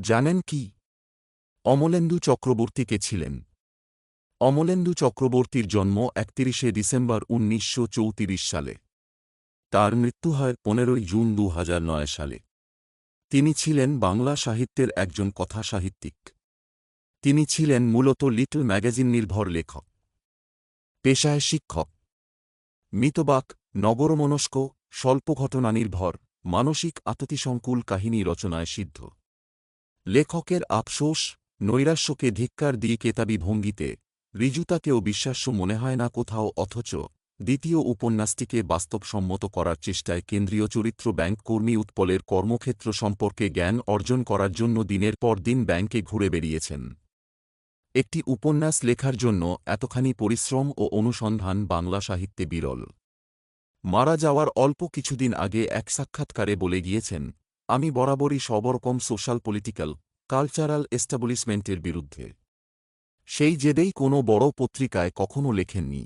জানেন কি অমলেন্দু চক্রবর্তী কে ছিলেন? অমলেন্দু চক্রবর্তীর জন্ম ৩১ ডিসেম্বর ১৯৩৪ সালে। তার মৃত্যু হয় ১৫ জুন ২০০৯ সালে। তিনি ছিলেন বাংলা সাহিত্যের একজন কথাসাহিত্যিক। তিনি ছিলেন মূলত লিটল ম্যাগাজিন নির্ভর লেখক, পেশায় শিক্ষক। মিতবাক, নগরমনস্ক, স্বল্প ঘটনা নির্ভর, মানসিক আততিসংকুল কাহিনী রচনায় সিদ্ধ। লেখকের আফসোস, নৈরাশ্যকে ধিক্কার দিয়ে কেতাবি ভঙ্গিতে ঋজুতাকেও বিশ্বাস্য মনে হয় না কোথাও, অথচ দ্বিতীয় উপন্যাসটিকে বাস্তবসম্মত করার চেষ্টায় কেন্দ্রীয় চরিত্র ব্যাংক কর্মী উৎপলের কর্মক্ষেত্র সম্পর্কে জ্ঞান অর্জন করার জন্য দিনের পর দিন ব্যাংকে ঘুরে বেড়িয়েছেন। একটি উপন্যাস লেখার জন্য এতখানি পরিশ্রম ও অনুসন্ধান বাংলা সাহিত্যে বিরল। মারা যাওয়ার অল্প কিছুদিন আগে এক সাক্ষাৎকারে বলে গিয়েছেন, আমি বরাবরই সবরকম সোশ্যাল পলিটিক্যাল, কালচারাল এস্টাবলিশমেন্টের বিরুদ্ধে। সেই জেদেই কোনো বড় পত্রিকায় কখনো লেখেননি।